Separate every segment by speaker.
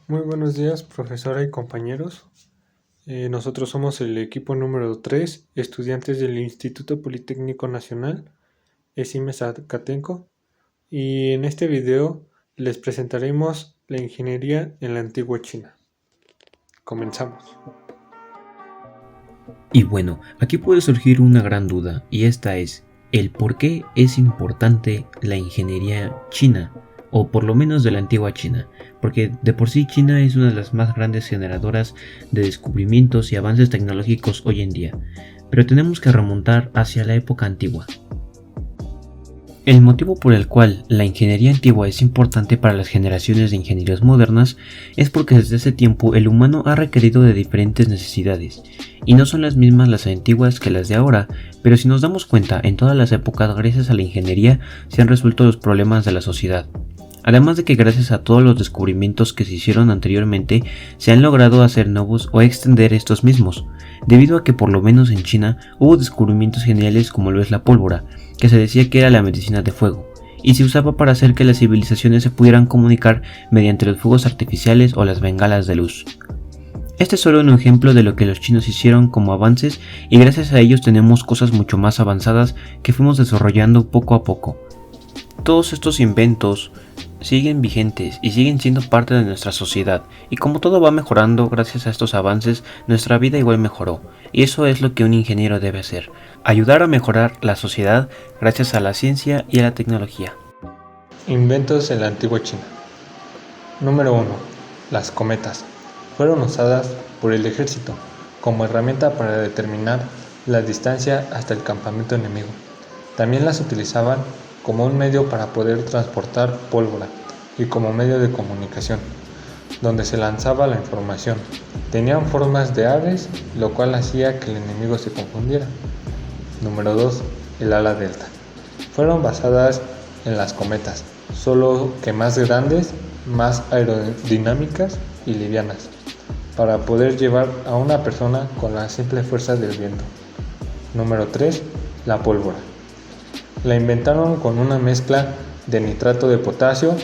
Speaker 1: Muy buenos días, profesora y compañeros. Nosotros somos el equipo número 3, estudiantes del Instituto Politécnico Nacional, ESIME Zacatenco, y en este video les presentaremos la ingeniería en la antigua China. Comenzamos.
Speaker 2: Y bueno, aquí puede surgir una gran duda, y esta es, ¿el por qué es importante la ingeniería china? O por lo menos de la antigua China, porque de por sí China es una de las más grandes generadoras de descubrimientos y avances tecnológicos hoy en día, pero tenemos que remontar hacia la época antigua. El motivo por el cual la ingeniería antigua es importante para las generaciones de ingenierías modernas es porque desde ese tiempo el humano ha requerido de diferentes necesidades, y no son las mismas las antiguas que las de ahora, pero si nos damos cuenta, en todas las épocas gracias a la ingeniería se han resuelto los problemas de la sociedad. Además de que gracias a todos los descubrimientos que se hicieron anteriormente, se han logrado hacer nuevos o extender estos mismos, debido a que por lo menos en China hubo descubrimientos geniales como lo es la pólvora, que se decía que era la medicina de fuego, y se usaba para hacer que las civilizaciones se pudieran comunicar mediante los fuegos artificiales o las bengalas de luz. Este es solo un ejemplo de lo que los chinos hicieron como avances, y gracias a ellos tenemos cosas mucho más avanzadas que fuimos desarrollando poco a poco. Todos estos inventos siguen vigentes y siguen siendo parte de nuestra sociedad, y como todo va mejorando gracias a estos avances, nuestra vida igual mejoró, y eso es lo que un ingeniero debe hacer, ayudar a mejorar la sociedad gracias a la ciencia y a la tecnología.
Speaker 1: Inventos en la antigua China. Número 1. Las cometas. Fueron usadas por el ejército como herramienta para determinar la distancia hasta el campamento enemigo. También las utilizaban como un medio para poder transportar pólvora y como medio de comunicación, donde se lanzaba la información. Tenían formas de aves, lo cual hacía que el enemigo se confundiera. Número 2. El ala delta. Fueron basadas en las cometas, solo que más grandes, más aerodinámicas y livianas, para poder llevar a una persona con la simple fuerza del viento. Número 3. La pólvora. La inventaron con una mezcla de nitrato de potasio,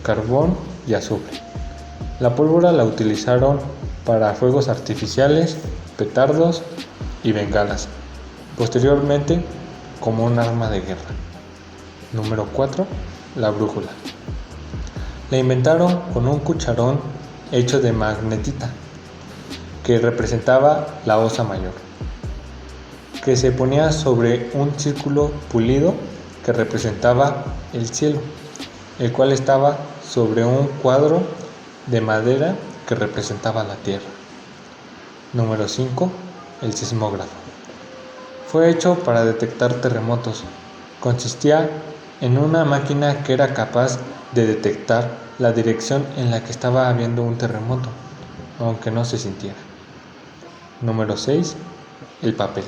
Speaker 1: carbón y azufre. La pólvora la utilizaron para fuegos artificiales, petardos y bengalas, posteriormente como un arma de guerra. Número 4. La brújula. La inventaron con un cucharón hecho de magnetita, que representaba la Osa Mayor, que se ponía sobre un círculo pulido que representaba el cielo, el cual estaba sobre un cuadro de madera que representaba la tierra. Número 5. El sismógrafo. Fue hecho para detectar terremotos. Consistía en una máquina que era capaz de detectar la dirección en la que estaba habiendo un terremoto, aunque no se sintiera. Número 6. El papel.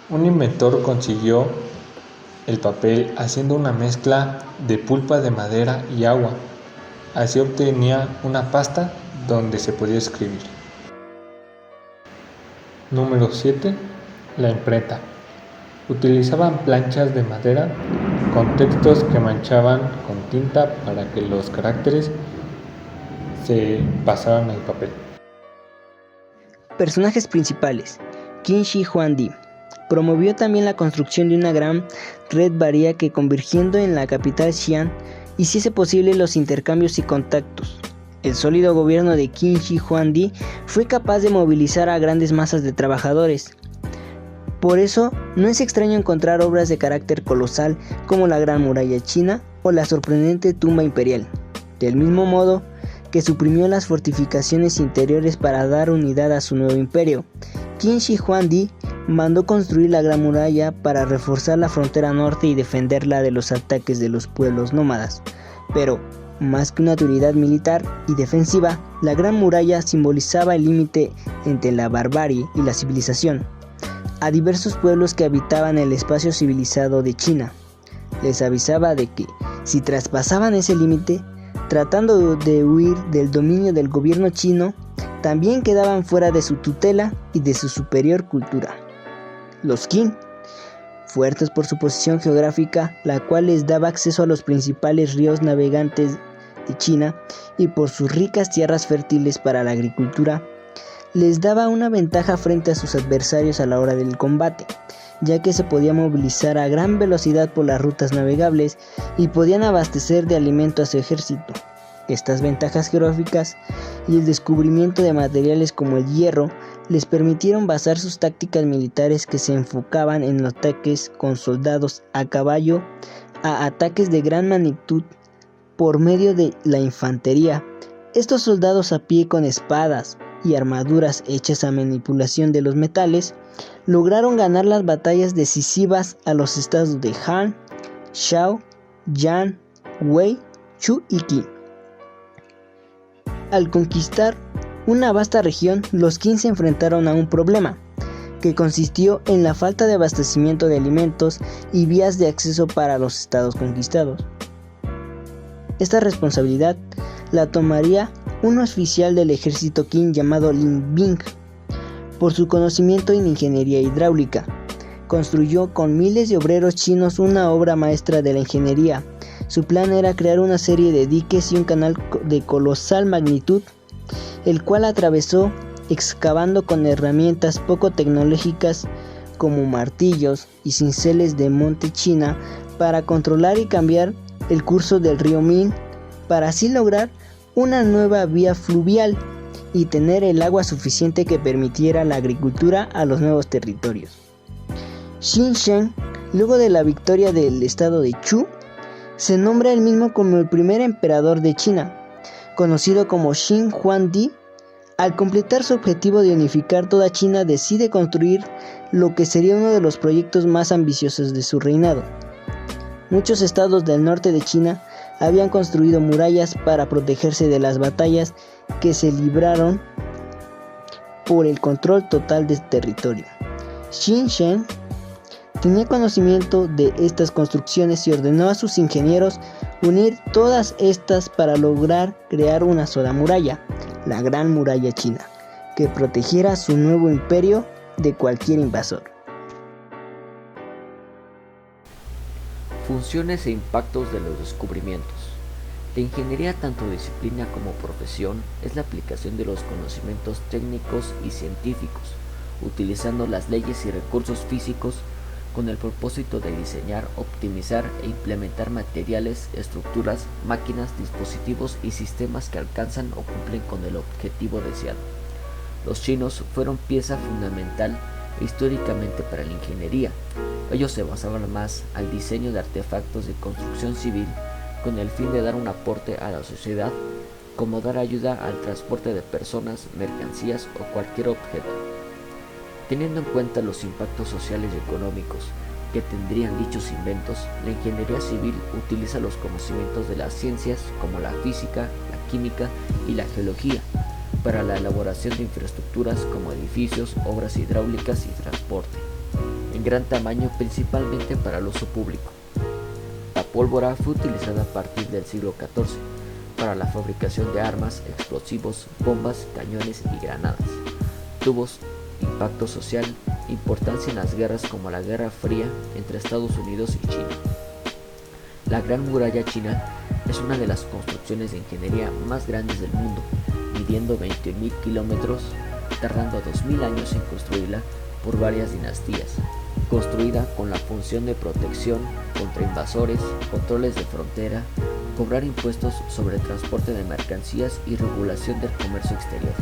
Speaker 1: Un inventor consiguió el papel haciendo una mezcla de pulpa de madera y agua. Así obtenía una pasta donde se podía escribir. Número 7. La imprenta. Utilizaban planchas de madera con textos que manchaban con tinta para que los caracteres se pasaran al papel.
Speaker 3: Personajes principales. Qin Shi Huangdi promovió también la construcción de una gran red varía que, convergiendo en la capital Xi'an, hiciese posible los intercambios y contactos. El sólido gobierno de Qin Shi Huangdi fue capaz de movilizar a grandes masas de trabajadores. Por eso, no es extraño encontrar obras de carácter colosal como la Gran Muralla China o la sorprendente Tumba Imperial. Del mismo modo que suprimió las fortificaciones interiores para dar unidad a su nuevo imperio, Qin Shi Huangdi mandó construir la Gran Muralla para reforzar la frontera norte y defenderla de los ataques de los pueblos nómadas. Pero, más que una autoridad militar y defensiva, la Gran Muralla simbolizaba el límite entre la barbarie y la civilización. A diversos pueblos que habitaban el espacio civilizado de China, les avisaba de que, si traspasaban ese límite, tratando de huir del dominio del gobierno chino, también quedaban fuera de su tutela y de su superior cultura. Los Qin, fuertes por su posición geográfica, la cual les daba acceso a los principales ríos navegantes de China y por sus ricas tierras fértiles para la agricultura, les daba una ventaja frente a sus adversarios a la hora del combate, ya que se podía movilizar a gran velocidad por las rutas navegables y podían abastecer de alimento a su ejército. Estas ventajas geográficas y el descubrimiento de materiales como el hierro les permitieron basar sus tácticas militares que se enfocaban en los ataques con soldados a caballo a ataques de gran magnitud por medio de la infantería. Estos soldados a pie con espadas y armaduras hechas a manipulación de los metales lograron ganar las batallas decisivas a los estados de Han, Shao, Yan, Wei, Chu y Qin. Al conquistar una vasta región, los Qin se enfrentaron a un problema, que consistió en la falta de abastecimiento de alimentos y vías de acceso para los estados conquistados. Esta responsabilidad la tomaría un oficial del ejército Qin llamado Lin Bing. Por su conocimiento en ingeniería hidráulica, construyó con miles de obreros chinos una obra maestra de la ingeniería. Su plan era crear una serie de diques y un canal de colosal magnitud, el cual atravesó excavando con herramientas poco tecnológicas como martillos y cinceles de monte China para controlar y cambiar el curso del río Min, para así lograr una nueva vía fluvial y tener el agua suficiente que permitiera la agricultura a los nuevos territorios. Xin Shen, luego de la victoria del estado de Chu, se nombra él mismo como el primer emperador de China, conocido como Xin Huangdi. Al completar su objetivo de unificar toda China, decide construir lo que sería uno de los proyectos más ambiciosos de su reinado. Muchos estados del norte de China habían construido murallas para protegerse de las batallas que se libraron por el control total del territorio. Xin Shen tenía conocimiento de estas construcciones y ordenó a sus ingenieros unir todas estas para lograr crear una sola muralla, la Gran Muralla China, que protegiera su nuevo imperio de cualquier invasor.
Speaker 4: Funciones e impactos de los descubrimientos. La ingeniería, tanto disciplina como profesión, es la aplicación de los conocimientos técnicos y científicos, utilizando las leyes y recursos físicos con el propósito de diseñar, optimizar e implementar materiales, estructuras, máquinas, dispositivos y sistemas que alcanzan o cumplen con el objetivo deseado. Los chinos fueron pieza fundamental históricamente para la ingeniería. Ellos se basaban más al diseño de artefactos de construcción civil con el fin de dar un aporte a la sociedad, como dar ayuda al transporte de personas, mercancías o cualquier objeto. Teniendo en cuenta los impactos sociales y económicos que tendrían dichos inventos, la ingeniería civil utiliza los conocimientos de las ciencias como la física, la química y la geología para la elaboración de infraestructuras como edificios, obras hidráulicas y transporte, en gran tamaño, principalmente para el uso público. La pólvora fue utilizada a partir del siglo XIV para la fabricación de armas, explosivos, bombas, cañones y granadas. Tuvo impacto social, importancia en las guerras como la Guerra Fría entre Estados Unidos y China. La Gran Muralla China es una de las construcciones de ingeniería más grandes del mundo, midiendo 20.000 kilómetros, tardando 2.000 años en construirla por varias dinastías, construida con la función de protección contra invasores, controles de frontera, cobrar impuestos sobre el transporte de mercancías y regulación del comercio exterior,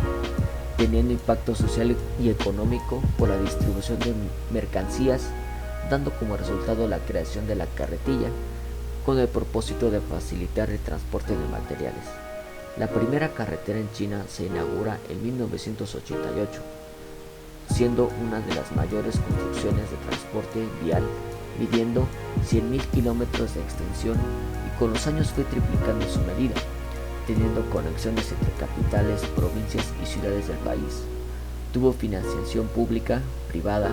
Speaker 4: teniendo impacto social y económico por la distribución de mercancías, dando como resultado la creación de la carretilla, con el propósito de facilitar el transporte de materiales. La primera carretera en China se inaugura en 1988, siendo una de las mayores construcciones de transporte vial, midiendo 100.000 kilómetros de extensión, y con los años fue triplicando su medida, teniendo conexiones entre capitales, provincias y ciudades del país. Tuvo financiación pública, privada,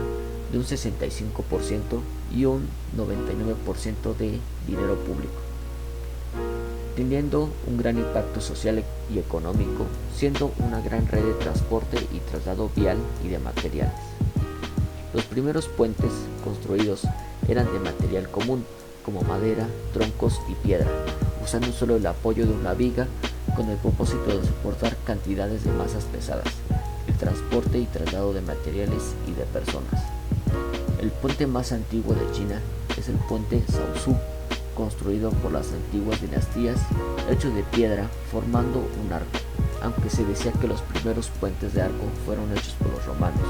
Speaker 4: de un 65% y un 99% de dinero público, teniendo un gran impacto social y económico, siendo una gran red de transporte y traslado vial y de materiales. Los primeros puentes construidos eran de material común, como madera, troncos y piedra, usando solo el apoyo de una viga con el propósito de soportar cantidades de masas pesadas, el transporte y traslado de materiales y de personas. El puente más antiguo de China es el puente Shaosu, construido por las antiguas dinastías, hecho de piedra formando un arco, aunque se decía que los primeros puentes de arco fueron hechos por los romanos,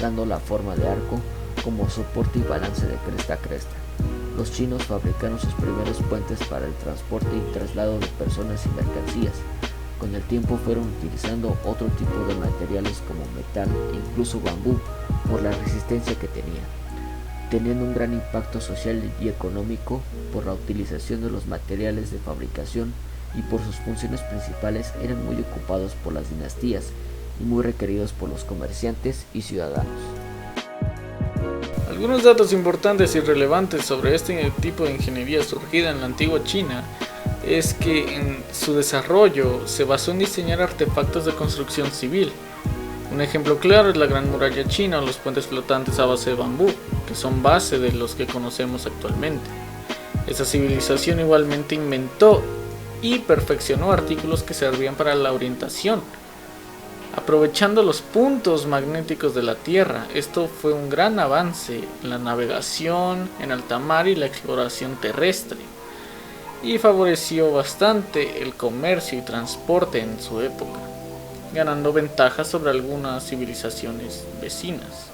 Speaker 4: dando la forma de arco como soporte y balance de cresta a cresta. Los chinos fabricaron sus primeros puentes para el transporte y traslado de personas y mercancías. Con el tiempo fueron utilizando otro tipo de materiales como metal e incluso bambú por la resistencia que tenían, teniendo un gran impacto social y económico por la utilización de los materiales de fabricación y por sus funciones principales eran muy ocupados por las dinastías y muy requeridos por los comerciantes y ciudadanos.
Speaker 5: Algunos datos importantes y relevantes sobre este tipo de ingeniería surgida en la antigua China es que en su desarrollo se basó en diseñar artefactos de construcción civil. Un ejemplo claro es la Gran Muralla China o los puentes flotantes a base de bambú, que son base de los que conocemos actualmente. Esa civilización igualmente inventó y perfeccionó artículos que servían para la orientación, aprovechando los puntos magnéticos de la Tierra. Esto fue un gran avance en la navegación en alta mar y la exploración terrestre, y favoreció bastante el comercio y transporte en su época, ganando ventajas sobre algunas civilizaciones vecinas.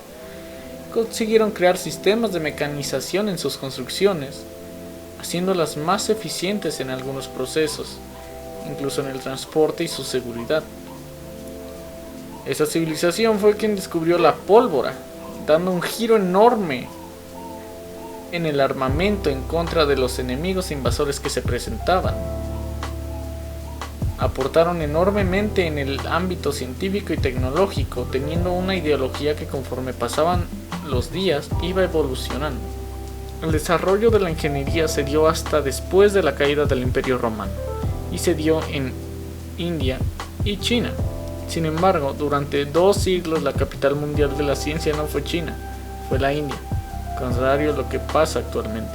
Speaker 5: Consiguieron crear sistemas de mecanización en sus construcciones, haciéndolas más eficientes en algunos procesos, incluso en el transporte y su seguridad. Esa civilización fue quien descubrió la pólvora, dando un giro enorme en el armamento en contra de los enemigos invasores que se presentaban. Aportaron enormemente en el ámbito científico y tecnológico, teniendo una ideología que conforme pasaban los días iba evolucionando. El desarrollo de la ingeniería se dio hasta después de la caída del Imperio Romano y se dio en India y China. Sin embargo, durante 2 siglos la capital mundial de la ciencia no fue China, fue la India, contrario a lo que pasa actualmente.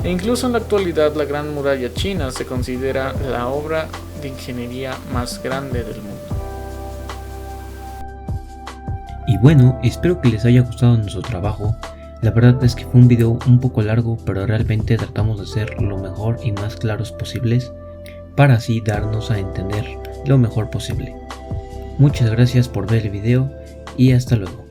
Speaker 5: E incluso en la actualidad la Gran Muralla China se considera la obra de ingeniería más grande del mundo.
Speaker 2: Y bueno, espero que les haya gustado nuestro trabajo. La verdad es que fue un video un poco largo, pero realmente tratamos de ser lo mejor y más claros posibles para así darnos a entender lo mejor posible. Muchas gracias por ver el video y hasta luego.